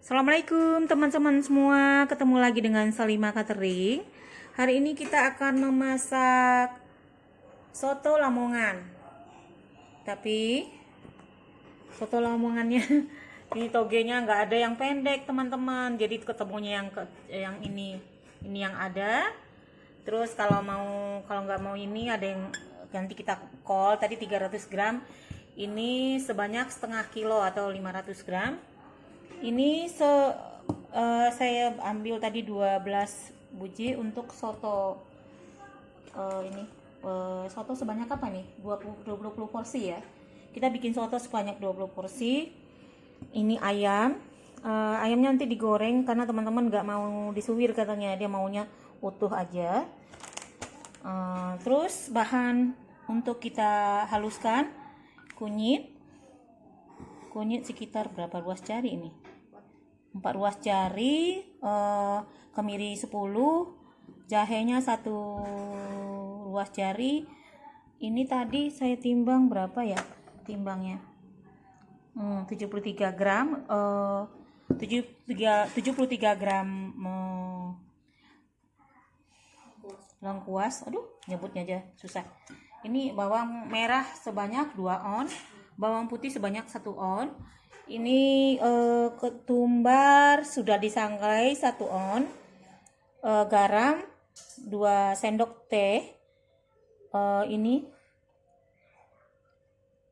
Assalamualaikum teman-teman semua, ketemu lagi dengan Salima Catering. Hari ini kita akan memasak soto Lamongan. Tapi soto Lamongannya ini togenya nggak ada yang pendek teman-teman. Jadi ketemunya yang ini yang ada. Terus kalau nggak mau ini ada yang nanti kita call tadi 300 gram. Ini sebanyak setengah kilo atau 500 gram. Ini saya ambil tadi 12 buji untuk soto. Soto sebanyak apa nih? 20 porsi ya. Kita bikin soto sebanyak 20 porsi. Ini ayam. Ayamnya nanti digoreng karena teman-teman nggak mau disuwir katanya, dia maunya utuh aja. Terus bahan untuk kita haluskan kunyit sekitar berapa ruas jari ini? 4 ruas jari, kemiri 10, jahenya 1 ruas jari. Ini tadi saya timbang berapa ya timbangnya? 73 gram, 73 gram lengkuas. Aduh, nyebutnya aja susah. Ini bawang merah sebanyak 2 on, bawang putih sebanyak 1 on. Ini ketumbar sudah disangrai 1 on, garam 2 sendok teh. Ini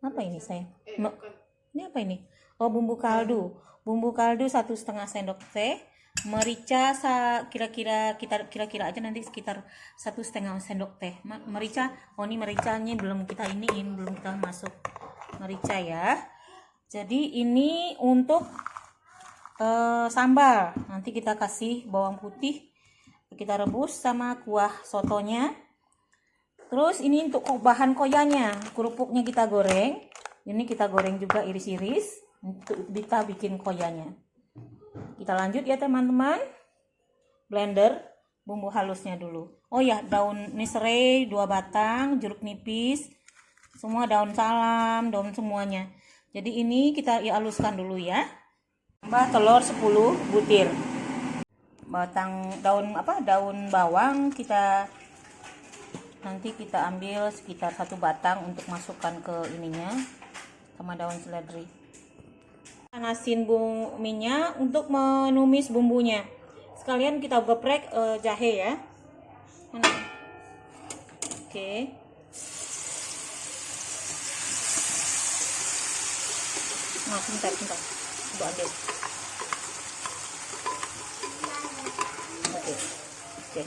apa ini saya? Ini apa ini? Oh, bumbu kaldu 1,5 sendok teh. Merica kira-kira aja nanti sekitar 1,5 sendok teh. Merica, ini mericanya belum kita masuk merica ya. Jadi ini untuk sambal. Nanti kita kasih bawang putih, kita rebus sama kuah sotonya. Terus ini untuk bahan koyanya, kerupuknya kita goreng. Ini kita goreng juga iris-iris untuk kita bikin koyanya. Kita lanjut ya teman-teman. Blender bumbu halusnya dulu. Oh ya, daun serai 2 batang, jeruk nipis, semua daun salam, daun semuanya. Jadi ini kita haluskan dulu ya. Tambah telur 10 butir. Daun bawang nanti kita ambil sekitar 1 batang untuk masukkan ke ininya sama daun seledri. Panasin minyak untuk menumis bumbunya. Sekalian kita geprek jahe ya. Oke. Nah, bentar. Coba ambil. Oke.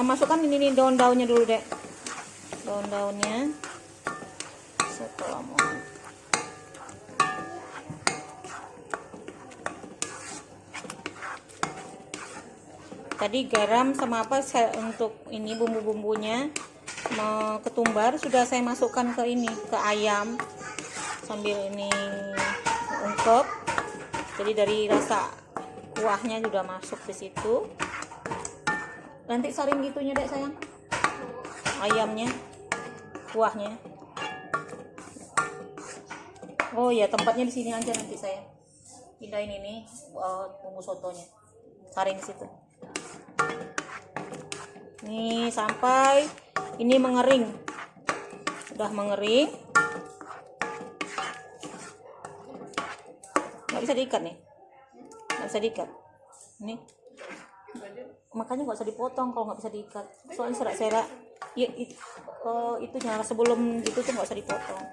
Masukkan ini daun-daunnya dulu, Dek. Daun-daunnya. Setelah tadi garam sama untuk ini bumbu-bumbunya, ketumbar sudah saya masukkan ke ayam sambil ini ungkep. Jadi dari rasa kuahnya juga masuk di situ. Nanti saring gitunya, Dek, sayang. Ayamnya, kuahnya. Oh ya, tempatnya di sini aja, nanti saya pindahin ini bumbu sotonya. Saring di situ. Nih sampai ini mengering. Udah mengering. Nggak bisa diikat nih. Nggak bisa diikat. Nih. Makanya nggak usah dipotong kalau nggak bisa diikat. Soalnya serak-serak. Ya, itu jangan sebelum itu tuh nggak usah dipotong.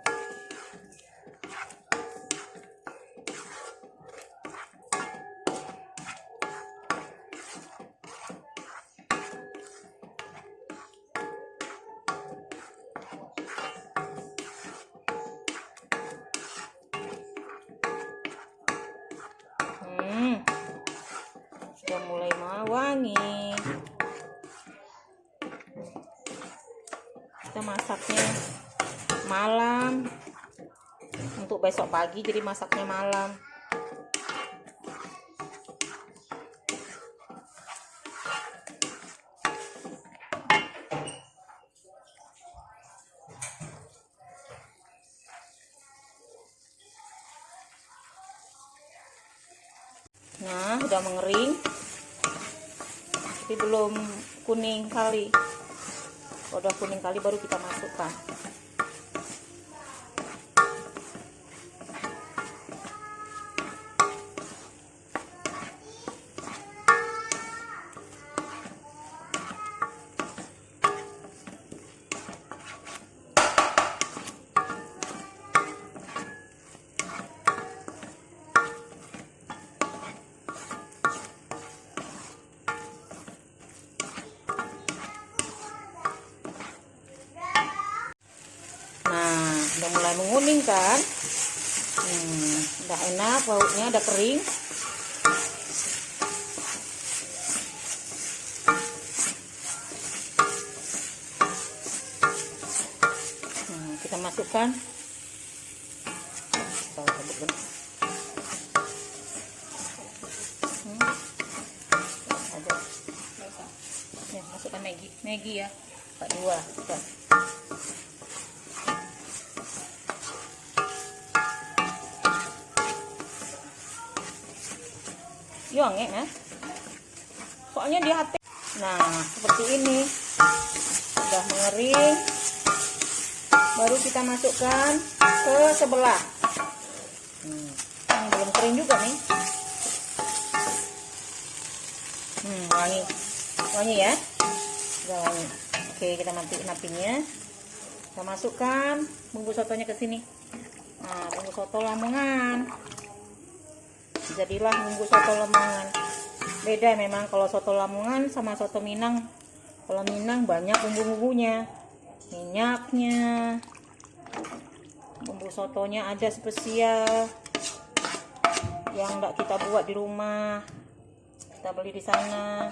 Sudah mulai wangi. Kita masaknya malam untuk besok pagi, jadi masaknya malam. udah mengering, tapi belum kuning kali. Kalau udah kuning kali baru kita masukkan. Udah mulai menguning kan, udah enak, lauknya udah kering. Kita masukkan masukkan Maggi ya, Pak, 2 udah. Yong ya, soalnya di hati. Nah, seperti ini udah mengering, baru kita masukkan ke sebelah. Ini belum kering juga nih. Wangi, wangi ya, udah wangi. Oke, kita matiin apinya. Kita masukkan bumbu sotonya ke sini. Nah, bumbu soto Lamongan. Jadilah bumbu soto Lamongan. Beda memang kalau soto Lamongan sama soto Minang. Kalau Minang banyak bumbu-bumbunya, minyaknya, bumbu sotonya ada spesial yang enggak kita buat di rumah, kita beli di sana.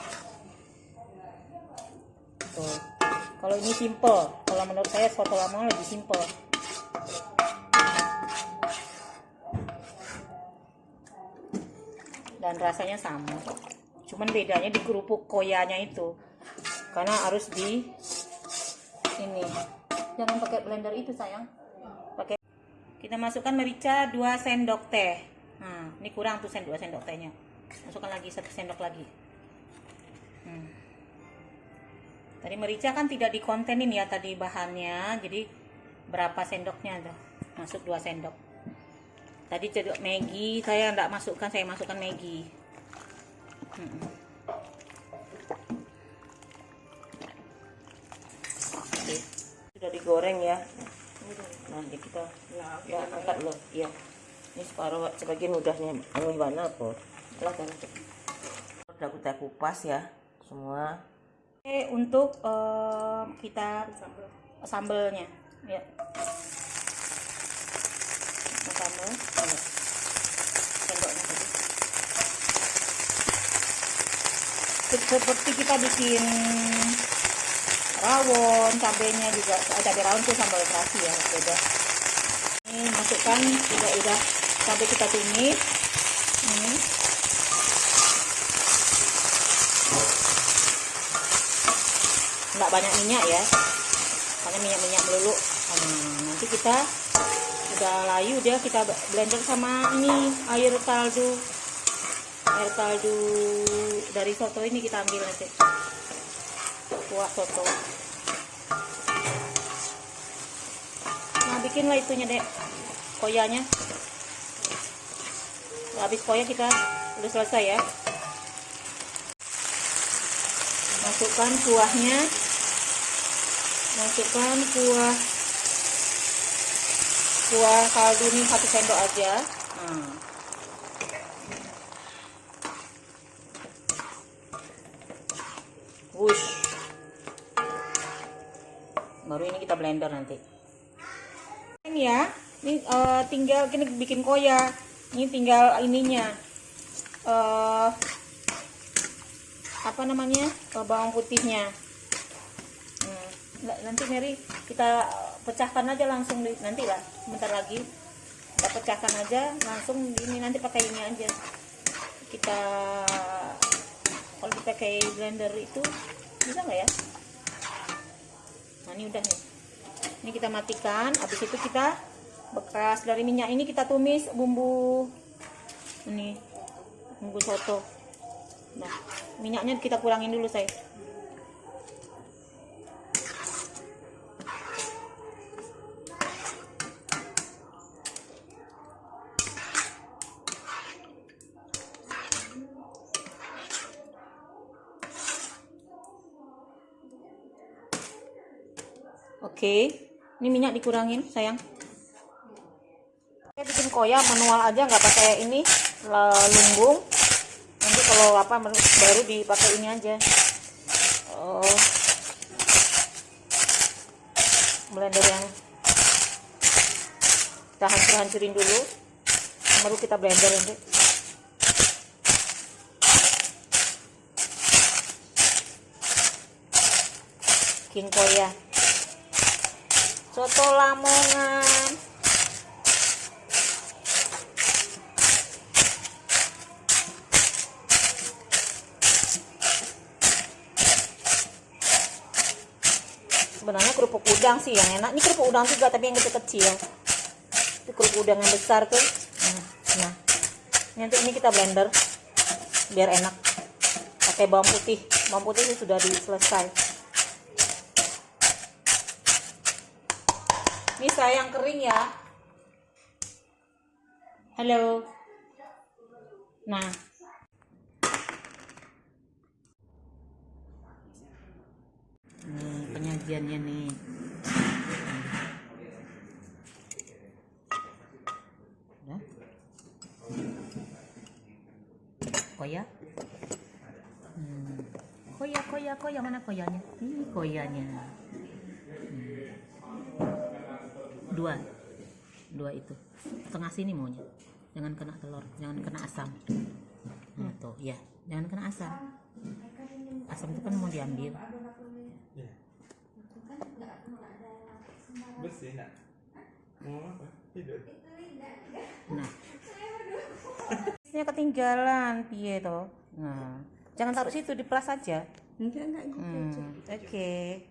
Tuh. Kalau ini simple, kalau menurut saya soto Lamongan lebih simple. Dan rasanya sama, cuman bedanya di kerupuk koyanya itu, karena harus di ini, jangan pakai blender itu sayang, pakai. Kita masukkan merica 2 sendok teh. Nah, ini kurang tuh 2 sendok tehnya, masukkan lagi 1 sendok lagi. Tadi merica kan tidak dikontenin ya tadi bahannya, jadi berapa sendoknya tuh, masuk 2 sendok. Tadi cedok Maggi saya enggak masukkan, saya masukkan Maggi. Oke. Sudah digoreng ya. Nanti kita ya angkat loh. Iya. Ini separuh, sebagian udahnya gimana kok. Silakan. Udah kita kupas ya semua. Oke, untuk kita sambelnya ya. Sambal sendoknya tadi. Seperti kita bikin rawon, cabenya juga cabai rawon tuh sambal terasi ya, beda. Ini masukkan juga udah cabai kita tumis. Ini nggak banyak minyak ya, hanya minyak melulu. Nanti kita udah layu dia, kita blender sama ini air kaldu dari soto ini kita ambil nanti, kuah soto. Nah, bikinlah itunya dek, koyanya. Habis koya kita udah selesai ya. Masukkan kuahnya, masukkan kuah kaldu ini 1 sendok aja. Wush. Baru ini kita blender nanti. Ini ya, ini tinggal gini bikin koya. Ini tinggal ininya. Apa namanya? Bawang putihnya. Nanti Mary kita pecahkan aja langsung nanti lah, bentar lagi kita pecahkan aja langsung ini, nanti pakai ini aja. Kita kalau dipakai blender itu bisa nggak ya? Nah, ini udah nih, ini kita matikan. Habis itu kita bekas dari minyak ini kita tumis bumbu ini, bumbu soto. Nah, minyaknya kita kurangin dulu, say. Oke, ini minyak dikurangin, sayang. Saya bikin koya manual aja, nggak pakai ini lumbung. Nanti kalau apa baru dipakai ini aja. Blender yang kita hancur-hancurin dulu, baru kita blender nanti. Bikin koya. Soto Lamongan. Sebenarnya kerupuk udang sih yang enak. Ini kerupuk udang juga tapi yang kecil-kecil. Itu kerupuk udang yang besar tuh. Nah, nanti ini kita blender biar enak. Pakai bawang putih. Bawang putih ini sudah selesai. Ini saya yang kering ya. Halo. Nah. Penyajiannya nih. Udah. Koya. Koya mana koyanya? Ini koyanya. Dua itu setengah sini maunya, jangan kena telur, jangan kena asam. Nah tuh ya, jangan kena asam itu kan mau diambil. Bersih nak mau apa tidur. Nah ini ketinggalan piye toh. Nah jangan taruh situ, di plas aja. Enggak Oke.